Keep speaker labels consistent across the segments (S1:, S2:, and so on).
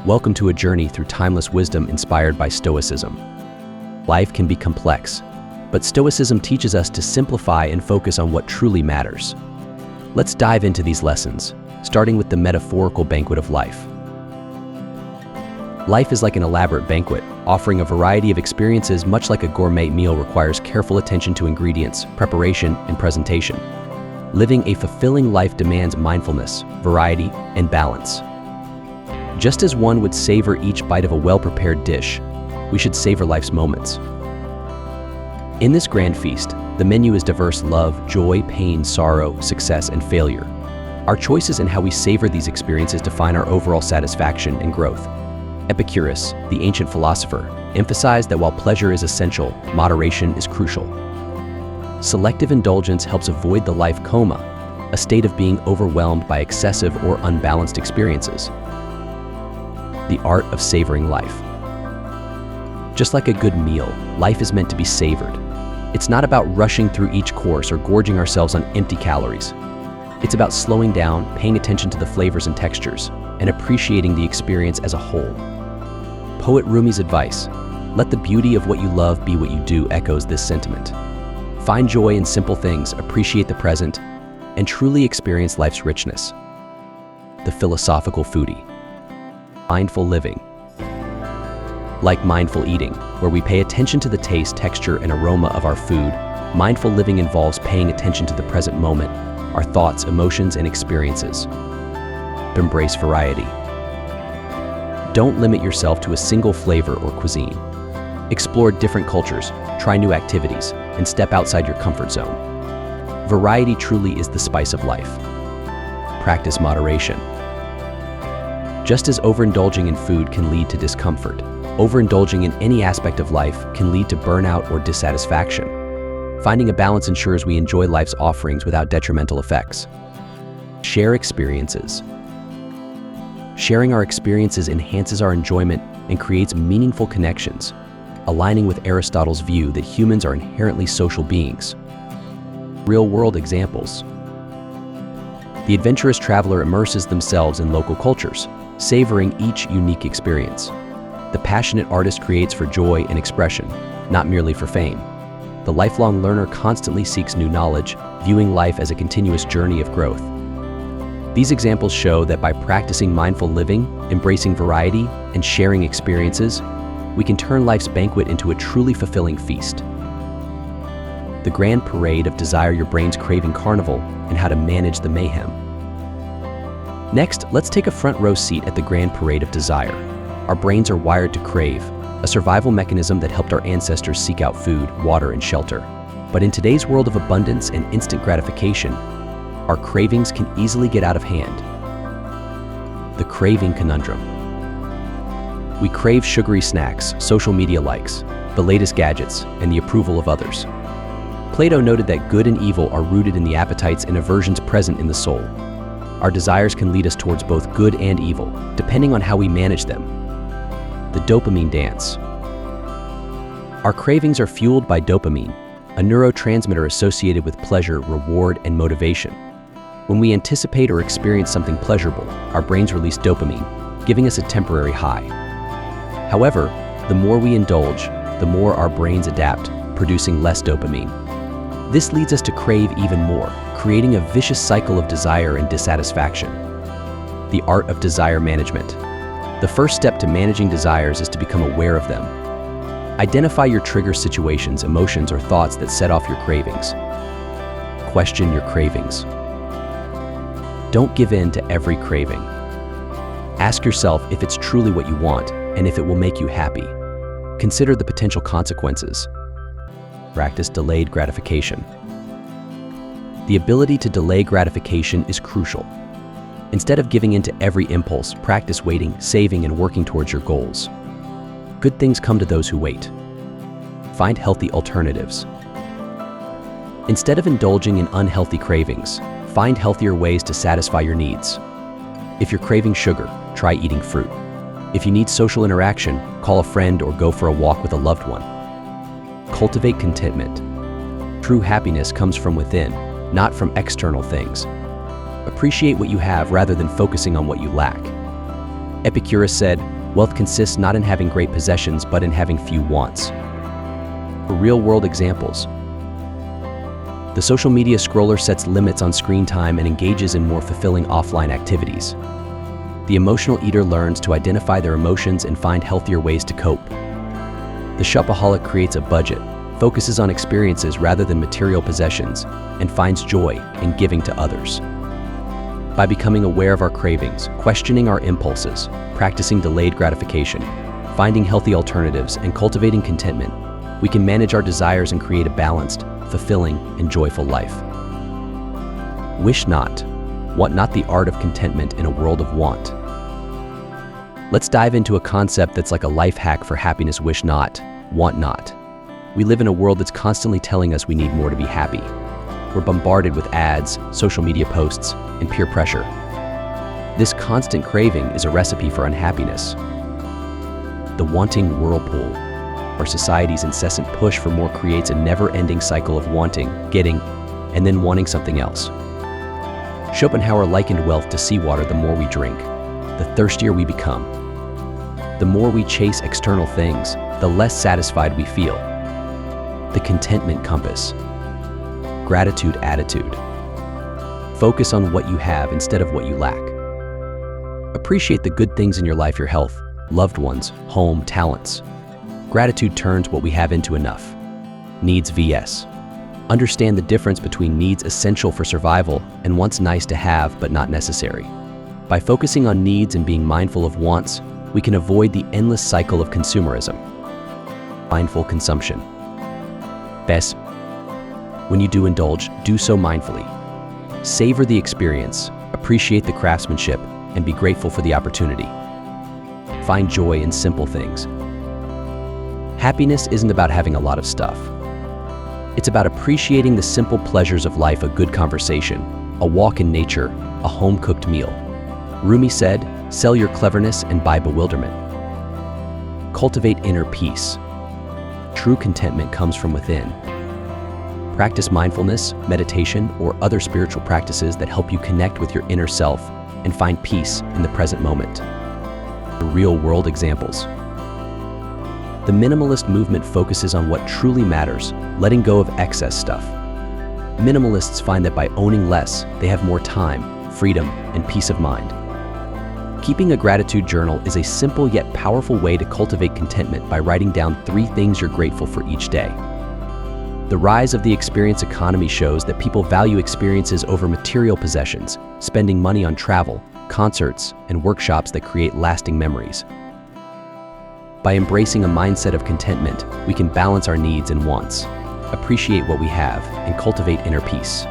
S1: Welcome to a journey through timeless wisdom inspired by Stoicism. Life can be complex, but Stoicism teaches us to simplify and focus on what truly matters. Let's dive into these lessons, starting with the metaphorical banquet of life. Life is like an elaborate banquet, offering a variety of experiences. Much like a gourmet meal requires careful attention to ingredients, preparation, and presentation. Living a fulfilling life demands mindfulness, variety, and balance. Just as one would savor each bite of a well-prepared dish, we should savor life's moments. In this grand feast, the menu is diverse: love, joy, pain, sorrow, success, and failure. Our choices in how we savor these experiences define our overall satisfaction and growth. Epictetus, the ancient philosopher, emphasized that while pleasure is essential, moderation is crucial. Selective indulgence helps avoid the life coma, a state of being overwhelmed by excessive or unbalanced experiences. The art of savoring life. Just like a good meal, life is meant to be savored. It's not about rushing through each course or gorging ourselves on empty calories. It's about slowing down, paying attention to the flavors and textures, and appreciating the experience as a whole. Poet Rumi's advice, "Let the beauty of what you love be what you do," echoes this sentiment. Find joy in simple things, appreciate the present, and truly experience life's richness. The philosophical foodie. Mindful living. Like mindful eating, where we pay attention to the taste, texture, and aroma of our food, mindful living involves paying attention to the present moment, our thoughts, emotions, and experiences. Embrace variety. Don't limit yourself to a single flavor or cuisine. Explore different cultures, try new activities, and step outside your comfort zone. Variety truly is the spice of life. Practice moderation. Just as overindulging in food can lead to discomfort, overindulging in any aspect of life can lead to burnout or dissatisfaction. Finding a balance ensures we enjoy life's offerings without detrimental effects. Share experiences. Sharing our experiences enhances our enjoyment and creates meaningful connections, aligning with Aristotle's view that humans are inherently social beings. Real-world examples. The adventurous traveler immerses themselves in local cultures, savoring each unique experience. The passionate artist creates for joy and expression, not merely for fame. The lifelong learner constantly seeks new knowledge, viewing life as a continuous journey of growth. These examples show that by practicing mindful living, embracing variety, and sharing experiences, we can turn life's banquet into a truly fulfilling feast. The grand parade of desire, your brain's craving carnival, and how to manage the mayhem. Next, let's take a front row seat at the grand parade of desire. Our brains are wired to crave, a survival mechanism that helped our ancestors seek out food, water, and shelter. But in today's world of abundance and instant gratification, our cravings can easily get out of hand. The craving conundrum. We crave sugary snacks, social media likes, the latest gadgets, and the approval of others. Plato noted that good and evil are rooted in the appetites and aversions present in the soul. Our desires can lead us towards both good and evil, depending on how we manage them. The dopamine dance. Our cravings are fueled by dopamine, a neurotransmitter associated with pleasure, reward, and motivation. When we anticipate or experience something pleasurable, our brains release dopamine, giving us a temporary high. However, the more we indulge, the more our brains adapt, producing less dopamine. This leads us to crave even more, creating a vicious cycle of desire and dissatisfaction. The art of desire management. The first step to managing desires is to become aware of them. Identify your trigger situations, emotions, or thoughts that set off your cravings. Question your cravings. Don't give in to every craving. Ask yourself if it's truly what you want and if it will make you happy. Consider the potential consequences. Practice delayed gratification. The ability to delay gratification is crucial. Instead of giving in to every impulse, practice waiting, saving, and working towards your goals. Good things come to those who wait. Find healthy alternatives. Instead of indulging in unhealthy cravings, find healthier ways to satisfy your needs. If you're craving sugar, try eating fruit. If you need social interaction, call a friend or go for a walk with a loved one. Cultivate contentment. True happiness comes from within, not from external things. Appreciate what you have rather than focusing on what you lack. Epictetus said, "Wealth consists not in having great possessions, but in having few wants." Real-world examples. The social media scroller sets limits on screen time and engages in more fulfilling offline activities. The emotional eater learns to identify their emotions and find healthier ways to cope. The shopaholic creates a budget, focuses on experiences rather than material possessions, and finds joy in giving to others. By becoming aware of our cravings, questioning our impulses, practicing delayed gratification, finding healthy alternatives, and cultivating contentment, we can manage our desires and create a balanced, fulfilling, and joyful life. Wish not. Want not, the art of contentment in a world of want. Let's dive into a concept that's like a life hack for happiness. Wish not, want not. We live in a world that's constantly telling us we need more to be happy. We're bombarded with ads, social media posts, and peer pressure. This constant craving is a recipe for unhappiness. The wanting whirlpool, our society's incessant push for more, creates a never-ending cycle of wanting, getting, and then wanting something else. Schopenhauer likened wealth to seawater. The more we drink, the thirstier we become. The more we chase external things, the less satisfied we feel. The contentment compass. Gratitude attitude. Focus on what you have instead of what you lack. Appreciate the good things in your life: your health, loved ones, home, talents. Gratitude turns what we have into enough. Needs vs. Understand the difference between needs essential for survival and wants nice to have but not necessary. By focusing on needs and being mindful of wants, we can avoid the endless cycle of consumerism. Mindful consumption. Best. When you do indulge, do so mindfully. Savor the experience, appreciate the craftsmanship, and be grateful for the opportunity. Find joy in simple things. Happiness isn't about having a lot of stuff. It's about appreciating the simple pleasures of life: a good conversation, a walk in nature, a home-cooked meal. Rumi said, "Sell your cleverness and buy bewilderment." Cultivate inner peace. True contentment comes from within. Practice mindfulness, meditation, or other spiritual practices that help you connect with your inner self and find peace in the present moment. Real-world examples. The minimalist movement focuses on what truly matters, letting go of excess stuff. Minimalists find that by owning less, they have more time, freedom, and peace of mind. Keeping a gratitude journal is a simple yet powerful way to cultivate contentment by writing down 3 things you're grateful for each day. The rise of the experience economy shows that people value experiences over material possessions, spending money on travel, concerts, and workshops that create lasting memories. By embracing a mindset of contentment, we can balance our needs and wants, appreciate what we have, and cultivate inner peace.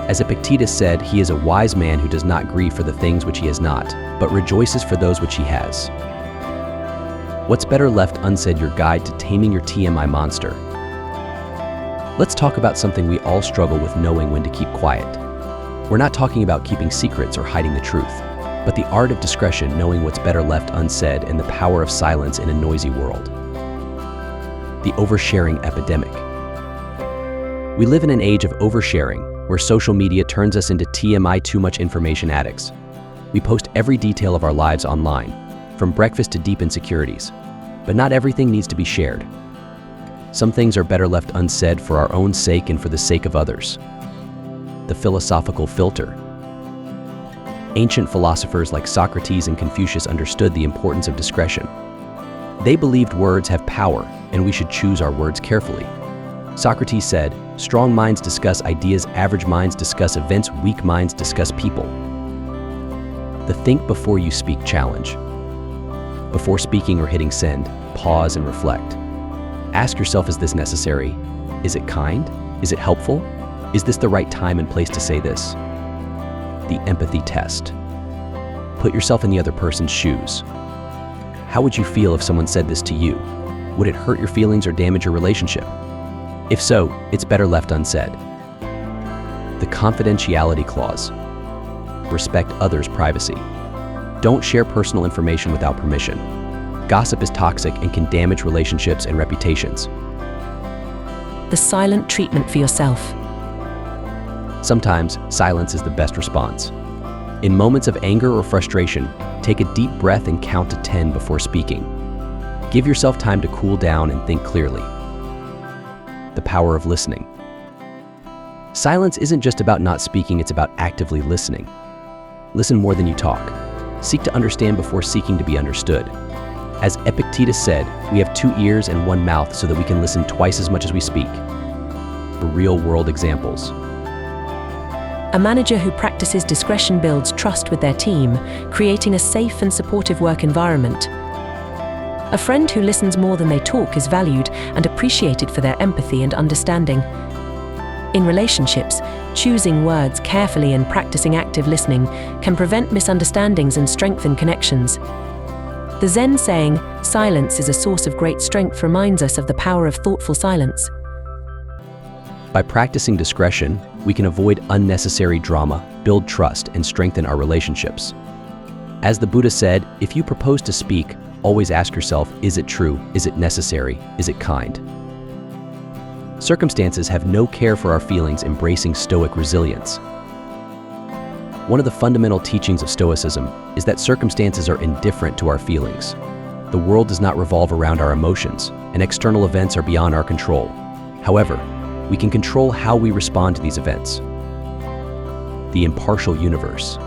S1: As Epictetus said, he is a wise man who does not grieve for the things which he has not, but rejoices for those which he has. What's better left unsaid? Your guide to taming your TMI monster. Let's talk about something we all struggle with: knowing when to keep quiet. We're not talking about keeping secrets or hiding the truth, but the art of discretion, knowing what's better left unsaid, and the power of silence in a noisy world. The oversharing epidemic. We live in an age of oversharing, where social media turns us into TMI, too much information addicts. We post every detail of our lives online, from breakfast to deep insecurities. But not everything needs to be shared. Some things are better left unsaid for our own sake and for the sake of others. The philosophical filter. Ancient philosophers like Socrates and Confucius understood the importance of discretion. They believed words have power, and we should choose our words carefully. Socrates said, "Strong minds discuss ideas, average minds discuss events, weak minds discuss people." The think before you speak challenge. Before speaking or hitting send, pause and reflect. Ask yourself, is this necessary? Is it kind? Is it helpful? Is this the right time and place to say this? The empathy test. Put yourself in the other person's shoes. How would you feel if someone said this to you? Would it hurt your feelings or damage your relationship? If so, it's better left unsaid. The confidentiality clause. Respect others' privacy. Don't share personal information without permission. Gossip is toxic and can damage relationships and reputations.
S2: The silent treatment for yourself.
S1: Sometimes, silence is the best response. In moments of anger or frustration, Take a deep breath and count to 10 before speaking. Give yourself time to cool down and think clearly. The power of listening. Silence isn't just about not speaking, it's about actively listening. Listen more than you talk. Seek to understand before seeking to be understood. As Epictetus said, we have 2 ears and 1 mouth so that we can listen twice as much as we speak. Real-world examples.
S2: A manager who practices discretion builds trust with their team, creating a safe and supportive work environment. A friend who listens more than they talk is valued and appreciated for their empathy and understanding. In relationships, choosing words carefully and practicing active listening can prevent misunderstandings and strengthen connections. The Zen saying, "Silence is a source of great strength," reminds us of the power of thoughtful silence.
S1: By practicing discretion, we can avoid unnecessary drama, build trust, and strengthen our relationships. As the Buddha said, if you propose to speak, always ask yourself, is it true? Is it necessary? Is it kind? Circumstances have no care for our feelings, embracing Stoic resilience. One of the fundamental teachings of Stoicism is that circumstances are indifferent to our feelings. The world does not revolve around our emotions, and external events are beyond our control. However, we can control how we respond to these events. The impartial universe.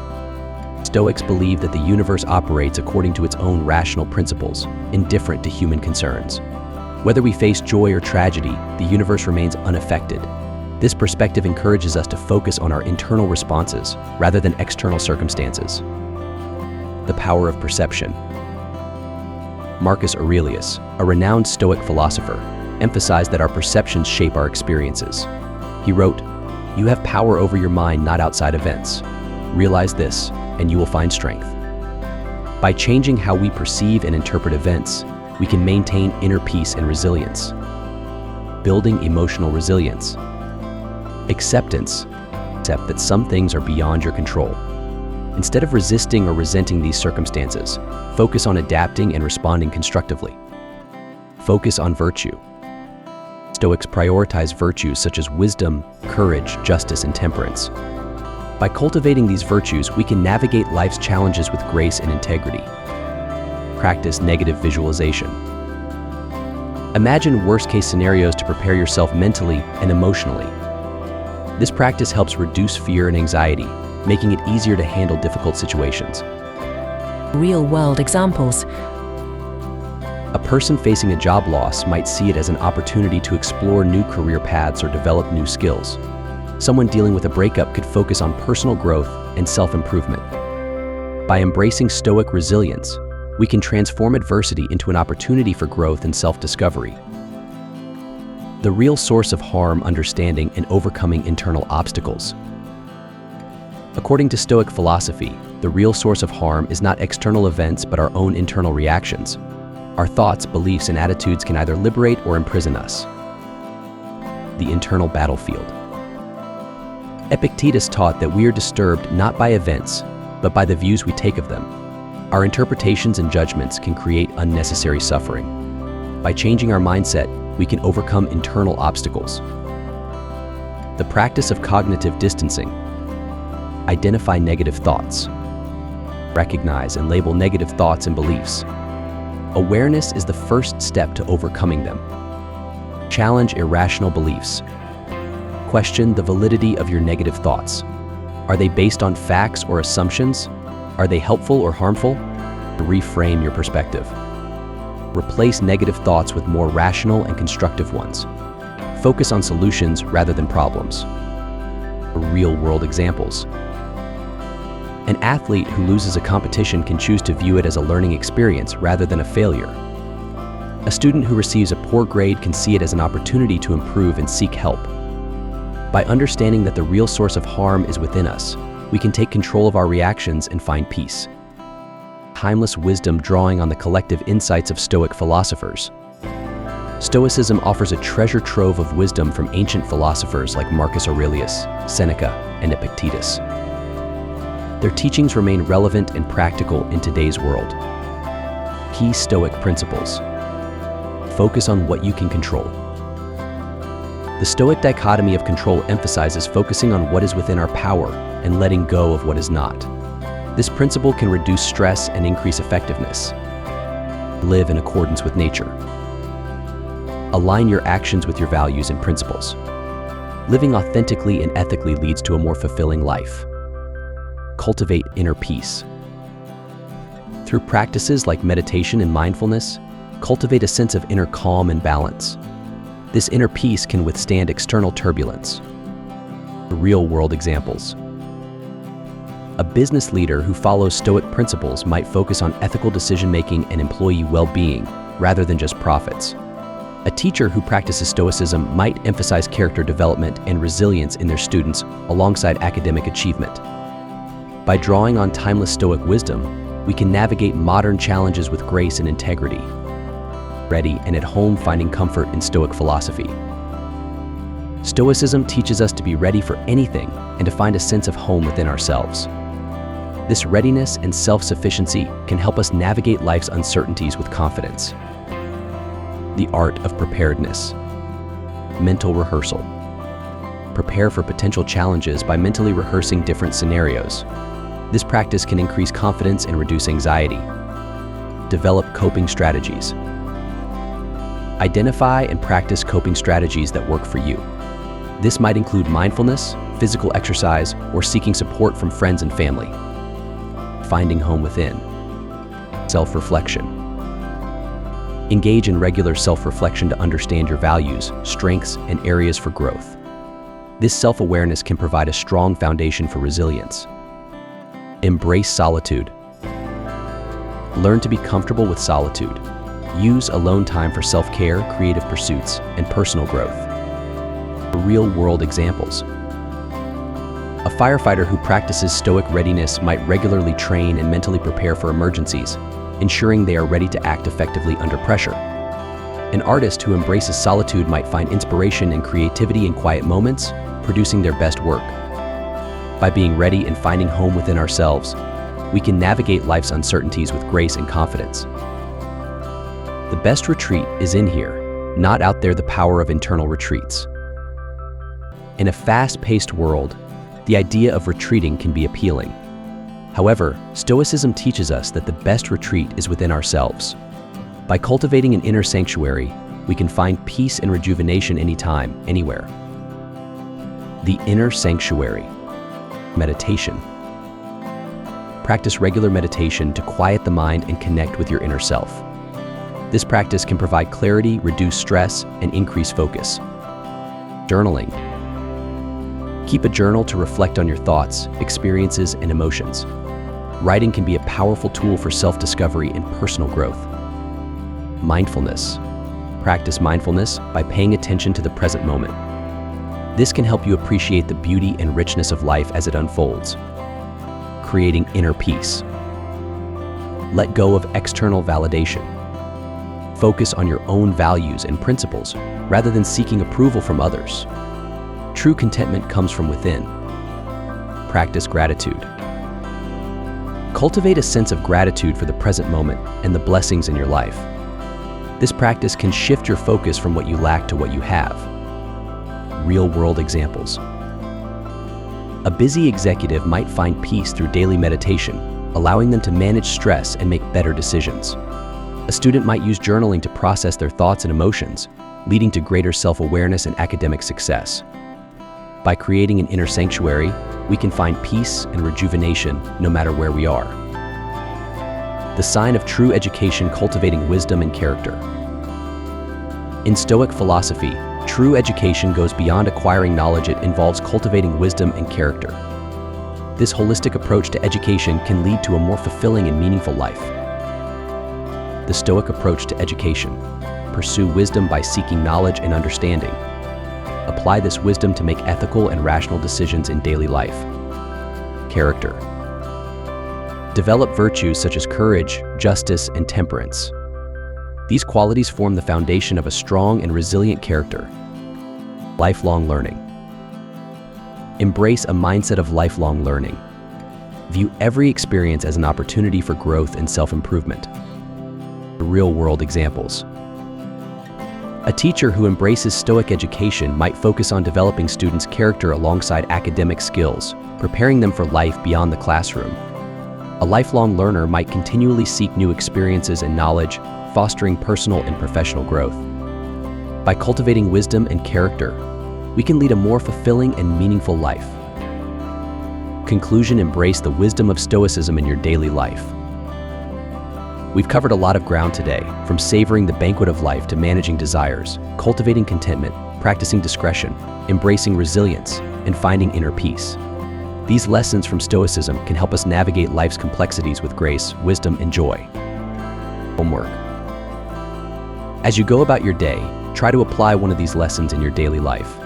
S1: Stoics believe that the universe operates according to its own rational principles, indifferent to human concerns. Whether we face joy or tragedy, the universe remains unaffected. This perspective encourages us to focus on our internal responses rather than external circumstances. The power of perception. Marcus Aurelius, a renowned Stoic philosopher, emphasized that our perceptions shape our experiences. He wrote, "You have power over your mind, not outside events. Realize this, and you will find strength." By changing how we perceive and interpret events, we can maintain inner peace and resilience. Building emotional resilience. Acceptance. Accept that some things are beyond your control. Instead of resisting or resenting these circumstances, focus on adapting and responding constructively. Focus on virtue. Stoics prioritize virtues such as wisdom, courage, justice, and temperance. By cultivating these virtues, we can navigate life's challenges with grace and integrity. Practice negative visualization. Imagine worst-case scenarios to prepare yourself mentally and emotionally. This practice helps reduce fear and anxiety, making it easier to handle difficult situations.
S2: Real-world examples.
S1: A person facing a job loss might see it as an opportunity to explore new career paths or develop new skills. Someone dealing with a breakup could focus on personal growth and self-improvement. By embracing Stoic resilience, we can transform adversity into an opportunity for growth and self-discovery. The real source of harm, understanding and overcoming internal obstacles. According to Stoic philosophy, the real source of harm is not external events but our own internal reactions. Our thoughts, beliefs, and attitudes can either liberate or imprison us. The internal battlefield. Epictetus taught that we are disturbed not by events, but by the views we take of them. Our interpretations and judgments can create unnecessary suffering. By changing our mindset, we can overcome internal obstacles. The practice of cognitive distancing. Identify negative thoughts. Recognize and label negative thoughts and beliefs. Awareness is the first step to overcoming them. Challenge irrational beliefs. Question the validity of your negative thoughts. Are they based on facts or assumptions? Are they helpful or harmful? Reframe your perspective. Replace negative thoughts with more rational and constructive ones. Focus on solutions rather than problems. Real-world examples. An athlete who loses a competition can choose to view it as a learning experience rather than a failure. A student who receives a poor grade can see it as an opportunity to improve and seek help. By understanding that the real source of harm is within us, we can take control of our reactions and find peace. Timeless wisdom drawing on the collective insights of Stoic philosophers. Stoicism offers a treasure trove of wisdom from ancient philosophers like Marcus Aurelius, Seneca, and Epictetus. Their teachings remain relevant and practical in today's world. Key Stoic principles. Focus on what you can control. The Stoic dichotomy of control emphasizes focusing on what is within our power and letting go of what is not. This principle can reduce stress and increase effectiveness. Live in accordance with nature. Align your actions with your values and principles. Living authentically and ethically leads to a more fulfilling life. Cultivate inner peace. Through practices like meditation and mindfulness, cultivate a sense of inner calm and balance. This inner peace can withstand external turbulence. Real-world examples. A business leader who follows Stoic principles might focus on ethical decision-making and employee well-being rather than just profits. A teacher who practices Stoicism might emphasize character development and resilience in their students alongside academic achievement. By drawing on timeless Stoic wisdom, we can navigate modern challenges with grace and integrity. Ready and at home, finding comfort in Stoic philosophy. Stoicism teaches us to be ready for anything and to find a sense of home within ourselves. This readiness and self-sufficiency can help us navigate life's uncertainties with confidence. The art of preparedness. Mental rehearsal. Prepare for potential challenges by mentally rehearsing different scenarios. This practice can increase confidence and reduce anxiety. Develop coping strategies. Identify and practice coping strategies that work for you. This might include mindfulness, physical exercise, or seeking support from friends and family. Finding home within. Self-reflection. Engage in regular self-reflection to understand your values, strengths, and areas for growth. This self-awareness can provide a strong foundation for resilience. Embrace solitude. Learn to be comfortable with solitude. Use alone time for self-care, creative pursuits, and personal growth. Real-world examples. A firefighter who practices Stoic readiness might regularly train and mentally prepare for emergencies, ensuring they are ready to act effectively under pressure. An artist who embraces solitude might find inspiration and creativity in quiet moments, producing their best work. By being ready and finding home within ourselves, we can navigate life's uncertainties with grace and confidence. The best retreat is in here, not out there. The power of internal retreats. In a fast-paced world, the idea of retreating can be appealing. However, Stoicism teaches us that the best retreat is within ourselves. By cultivating an inner sanctuary, we can find peace and rejuvenation anytime, anywhere. The inner sanctuary. Meditation. Practice regular meditation to quiet the mind and connect with your inner self. This practice can provide clarity, reduce stress, and increase focus. Journaling. Keep a journal to reflect on your thoughts, experiences, and emotions. Writing can be a powerful tool for self-discovery and personal growth. Mindfulness. Practice mindfulness by paying attention to the present moment. This can help you appreciate the beauty and richness of life as it unfolds. Creating inner peace. Let go of external validation. Focus on your own values and principles rather than seeking approval from others. True contentment comes from within. Practice gratitude. Cultivate a sense of gratitude for the present moment and the blessings in your life. This practice can shift your focus from what you lack to what you have. Real-world examples. A busy executive might find peace through daily meditation, allowing them to manage stress and make better decisions. A student might use journaling to process their thoughts and emotions, leading to greater self-awareness and academic success. By creating an inner sanctuary, we can find peace and rejuvenation no matter where we are. The sign of true education: cultivating wisdom and character. In Stoic philosophy, true education goes beyond acquiring knowledge. It involves cultivating wisdom and character. This holistic approach to education can lead to a more fulfilling and meaningful life. The Stoic approach to education: pursue wisdom by seeking knowledge and understanding. Apply this wisdom to make ethical and rational decisions in daily life. Character. Develop virtues such as courage, justice, and temperance. These qualities form the foundation of a strong and resilient character. Lifelong learning. Embrace a mindset of lifelong learning. View every experience as an opportunity for growth and self-improvement. Real-world examples. A teacher who embraces Stoic education might focus on developing students' character alongside academic skills, preparing them for life beyond the classroom. A lifelong learner might continually seek new experiences and knowledge, fostering personal and professional growth. By cultivating wisdom and character, we can lead a more fulfilling and meaningful life. Conclusion: embrace the wisdom of Stoicism in your daily life. We've covered a lot of ground today, from savoring the banquet of life to managing desires, cultivating contentment, practicing discretion, embracing resilience, and finding inner peace. These lessons from Stoicism can help us navigate life's complexities with grace, wisdom, and joy. Homework. As you go about your day, try to apply one of these lessons in your daily life.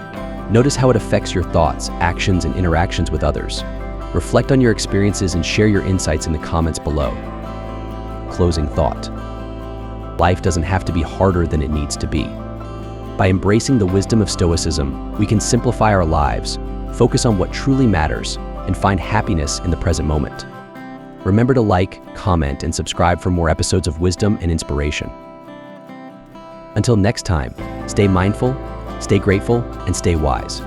S1: Notice how it affects your thoughts, actions, and interactions with others. Reflect on your experiences and share your insights in the comments below. Closing thought. Life doesn't have to be harder than it needs to be. By embracing the wisdom of Stoicism, we can simplify our lives, focus on what truly matters, and find happiness in the present moment. Remember to like, comment, and subscribe for more episodes of wisdom and inspiration. Until next time, stay mindful, stay grateful, and stay wise.